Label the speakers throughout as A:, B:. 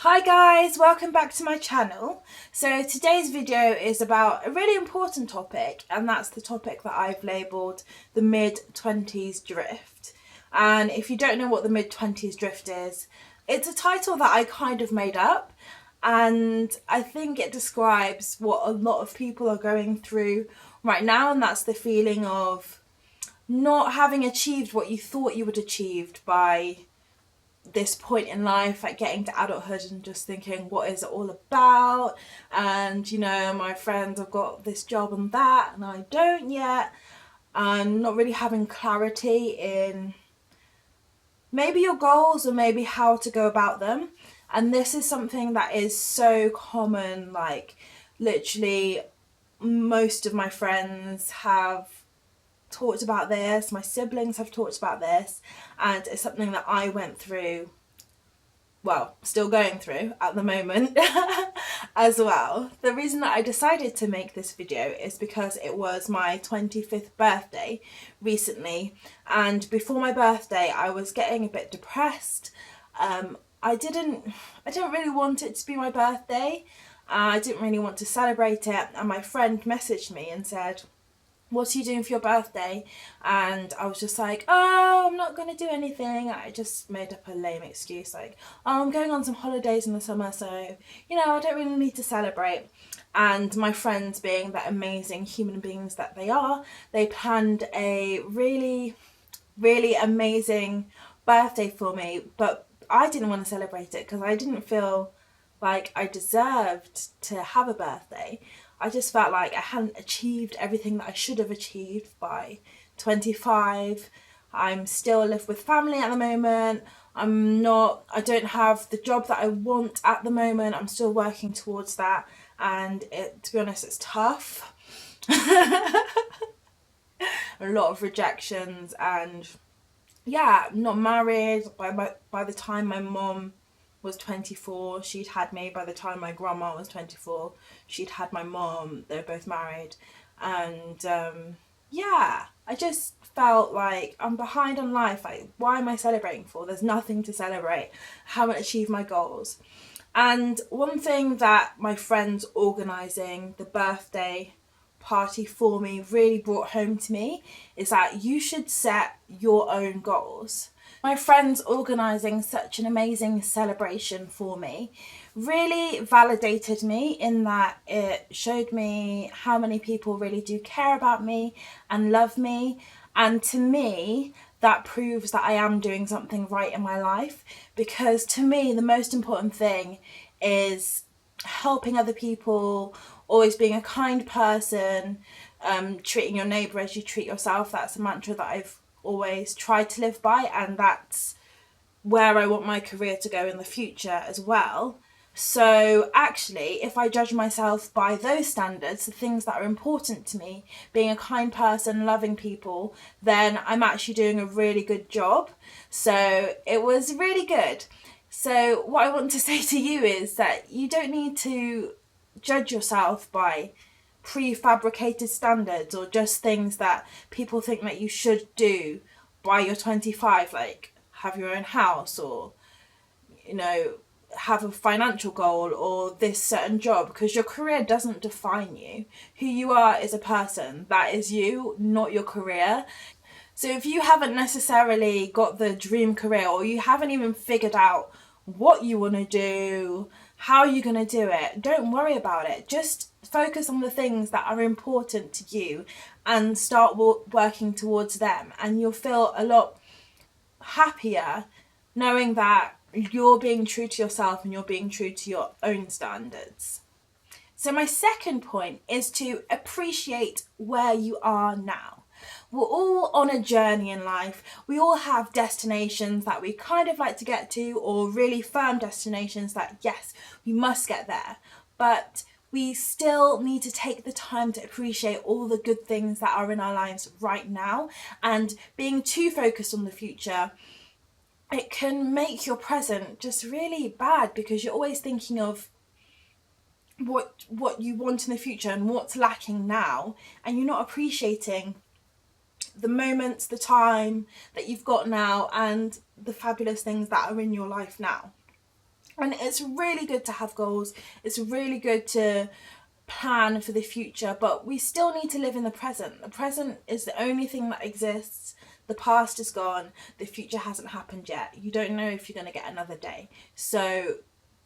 A: Hi guys, welcome back to my channel. So today's video is about a really important topic, and that's the topic that I've labelled the mid-20s drift. And if you don't know what the mid-20s drift is, it's a title that I kind of made up, and I think it describes what a lot of people are going through right now, and that's the feeling of not having achieved what you thought you would achieve by this point in life, like getting to adulthood and just thinking, what is it all about? And my friends have got this job and that, and I don't yet. And not really having clarity in maybe your goals or maybe how to go about them. And this is something that is so common, like literally most of my friends have talked about this, my siblings have talked about this, and it's something that I went through, well, still going through at the moment as well. The reason that I decided to make this video is because it was my 25th birthday recently, and before my birthday I was getting a bit depressed. I didn't really want it to be my birthday. I didn't really want to celebrate it, and my friend messaged me and said, what are you doing for your birthday? And I was just like, oh, I'm not going to do anything. I just made up a lame excuse like, oh, I'm going on some holidays in the summer, so, I don't really need to celebrate. And my friends, being the amazing human beings that they are, they planned a really, really amazing birthday for me, but I didn't want to celebrate it because I didn't feel like I deserved to have a birthday. I just felt like I hadn't achieved everything that I should have achieved by 25. I'm still live with family at the moment. I don't have the job that I want at the moment. I'm still working towards that, and to be honest, it's tough. A lot of rejections, and yeah, not married. By the time my mom was 24, she'd had me. By the time my grandma was 24, she'd had my mom. They were both married. And yeah, I just felt like I'm behind on life. Like, why am I celebrating for? There's nothing to celebrate. I haven't achieved my goals. And one thing that my friends organising the birthday party for me really brought home to me is that you should set your own goals. My friends organising such an amazing celebration for me really validated me in that it showed me how many people really do care about me and love me. And to me, that proves that I am doing something right in my life, because to me, the most important thing is helping other people, always being a kind person, treating your neighbour as you treat yourself. That's a mantra that I've always tried to live by, and that's where I want my career to go in the future as well. So actually, if I judge myself by those standards, the things that are important to me, being a kind person, loving people, then I'm actually doing a really good job. So it was really good. So what I want to say to you is that you don't need to judge yourself by prefabricated standards or just things that people think that you should do by your 25, like have your own house, or have a financial goal, or this certain job, because your career doesn't define you. Who you are is a person. That is you, not your career. So if you haven't necessarily got the dream career, or you haven't even figured out what you want to do, how you're going to do it, don't worry about it. Just focus on the things that are important to you and start working towards them, and you'll feel a lot happier knowing that you're being true to yourself and you're being true to your own standards. So my second point is to appreciate where you are now. We're all on a journey in life. We all have destinations that we kind of like to get to, or really firm destinations that, yes, we must get there. But we still need to take the time to appreciate all the good things that are in our lives right now. And being too focused on the future, it can make your present just really bad, because you're always thinking of what you want in the future and what's lacking now, and you're not appreciating the moments, the time that you've got now, and the fabulous things that are in your life now. And it's really good to have goals. It's really good to plan for the future, but we still need to live in the present. The present is the only thing that exists. The past is gone. The future hasn't happened yet. You don't know if you're going to get another day. So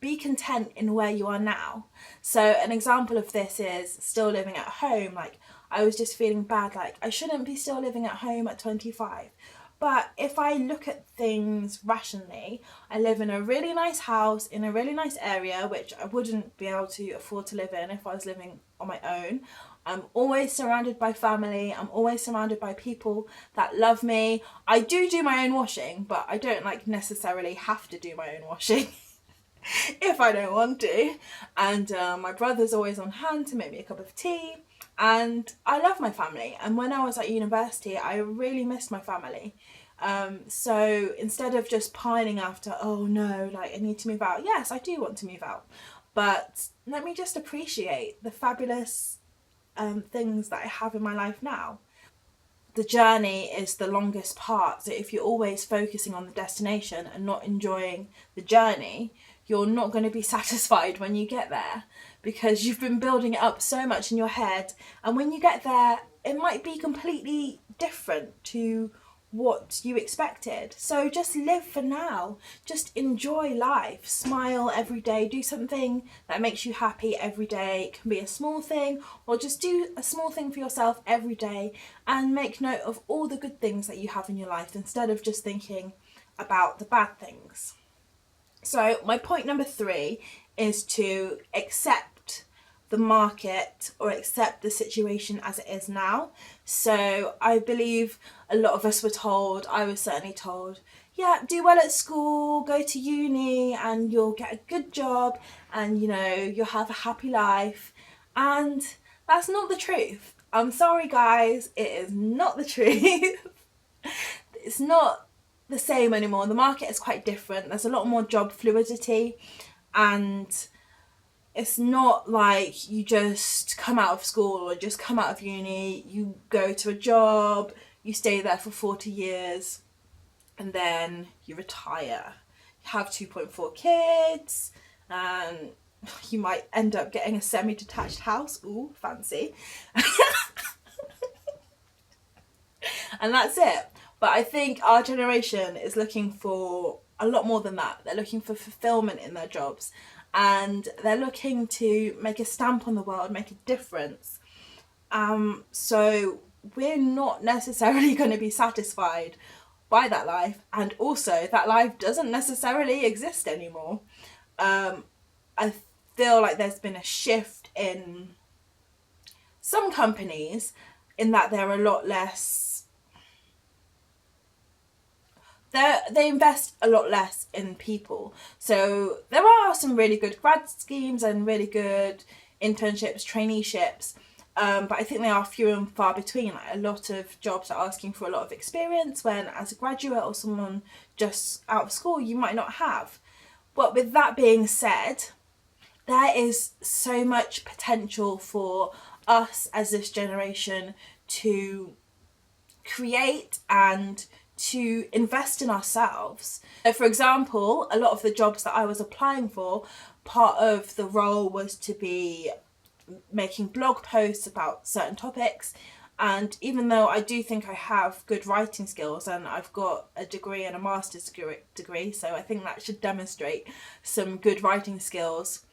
A: be content in where you are now. So an example of this is still living at home. Like, I was just feeling bad, like I shouldn't be still living at home at 25. But if I look at things rationally, I live in a really nice house in a really nice area, which I wouldn't be able to afford to live in if I was living on my own. I'm always surrounded by family. I'm always surrounded by people that love me. I do my own washing, but I don't like necessarily have to do my own washing if I don't want to. And my brother's always on hand to make me a cup of tea. And I love my family. And when I was at university, I really missed my family. So instead of just pining after, oh no, like I need to move out. Yes, I do want to move out. But let me just appreciate the fabulous things that I have in my life now. The journey is the longest part. So if you're always focusing on the destination and not enjoying the journey, you're not going to be satisfied when you get there, because you've been building it up so much in your head, and when you get there it might be completely different to what you expected. So just live for now, just enjoy life, smile every day, do something that makes you happy every day. It can be a small thing, or just do a small thing for yourself every day, and make note of all the good things that you have in your life instead of just thinking about the bad things. So my point number 3 is to accept the market, or accept the situation as it is now. So I believe a lot of us were told, I was certainly told, yeah, do well at school, go to uni and you'll get a good job and you'll have a happy life. And that's not the truth. I'm sorry guys, it is not the truth. It's not the same anymore. The market is quite different. There's a lot more job fluidity, and it's not like you just come out of school or just come out of uni, you go to a job, you stay there for 40 years and then you retire. You have 2.4 kids and you might end up getting a semi-detached house. Ooh, fancy. And that's it. But I think our generation is looking for a lot more than that. They're looking for fulfillment in their jobs, and they're looking to make a stamp on the world, make a difference. So we're not necessarily going to be satisfied by that life, and also that life doesn't necessarily exist anymore. I feel like there's been a shift in some companies in that they're a lot less, they invest a lot less in people. So there are some really good grad schemes and really good internships, traineeships, but I think they are few and far between. Like, a lot of jobs are asking for a lot of experience, when as a graduate or someone just out of school you might not have. But with that being said, there is so much potential for us as this generation to create and to invest in ourselves. So for example, a lot of the jobs that I was applying for, part of the role was to be making blog posts about certain topics. And even though I do think I have good writing skills, and I've got a degree and a master's degree, so I think that should demonstrate some good writing skills,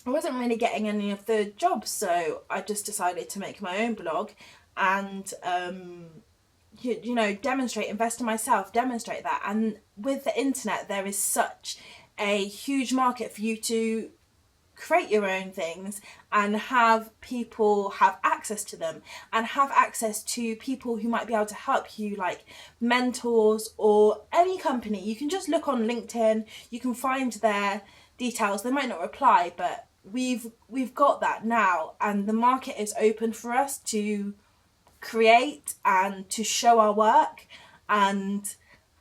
A: I wasn't really getting any of the jobs. So I just decided to make my own blog and demonstrate, invest in myself, demonstrate that. And with the internet, there is such a huge market for you to create your own things and have people have access to them, and have access to people who might be able to help you, like mentors or any company. You can just look on LinkedIn, you can find their details. They might not reply, but we've got that now, and the market is open for us to create and to show our work. And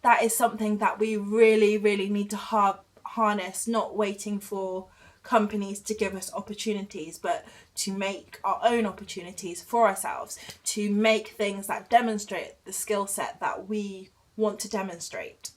A: that is something that we really need to harness, not waiting for companies to give us opportunities, but to make our own opportunities for ourselves, to make things that demonstrate the skill set that we want to demonstrate.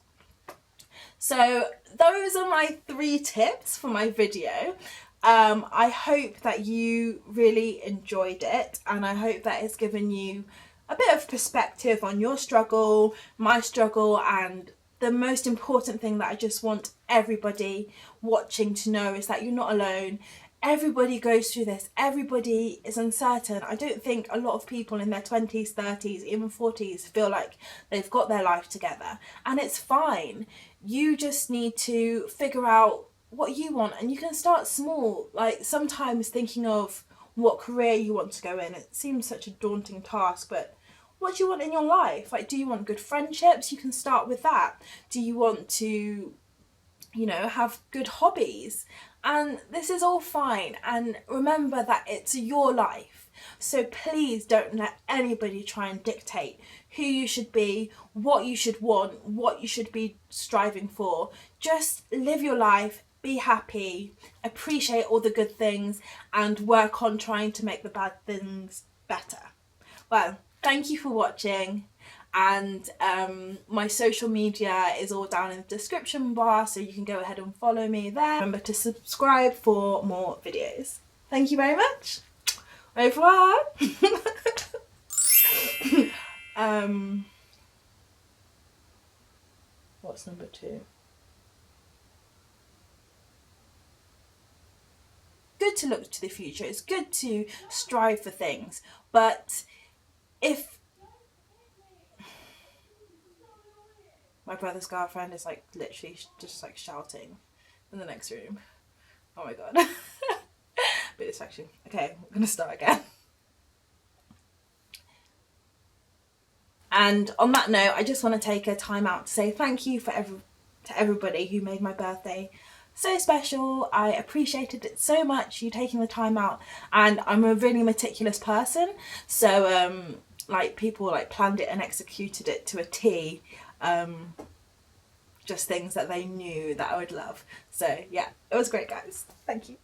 A: So those are my 3 tips for my video. I hope that you really enjoyed it, and I hope that it's given you a bit of perspective on your struggle, my struggle, and the most important thing that I just want everybody watching to know is that you're not alone. Everybody goes through this. Everybody is uncertain. I don't think a lot of people in their 20s, 30s, even 40s feel like they've got their life together. And it's fine. You just need to figure out what you want, and you can start small. Like sometimes thinking of what career you want to go in, it seems such a daunting task, but what do you want in your life? Like, do you want good friendships? You can start with that. Do you want to, have good hobbies? And this is all fine. And remember that it's your life. So please don't let anybody try and dictate who you should be, what you should want, what you should be striving for. Just live your life, be happy, appreciate all the good things, and work on trying to make the bad things better. Well, thank you for watching, and my social media is all down in the description bar, so you can go ahead and follow me there. Remember to subscribe for more videos. Thank you very much. Au revoir. What's number 2? Good to look to the future. It's good to strive for things, but if my brother's girlfriend is like literally just like shouting in the next room. Oh my god. Bit distraction. Okay, I'm gonna start again. And on that note, I just want to take a time out to say thank you to everybody who made my birthday so special. I appreciated it so much, you taking the time out, and I'm a really meticulous person, so like people like planned it and executed it to a T. Just things that they knew that I would love. So yeah, it was great, guys. Thank you.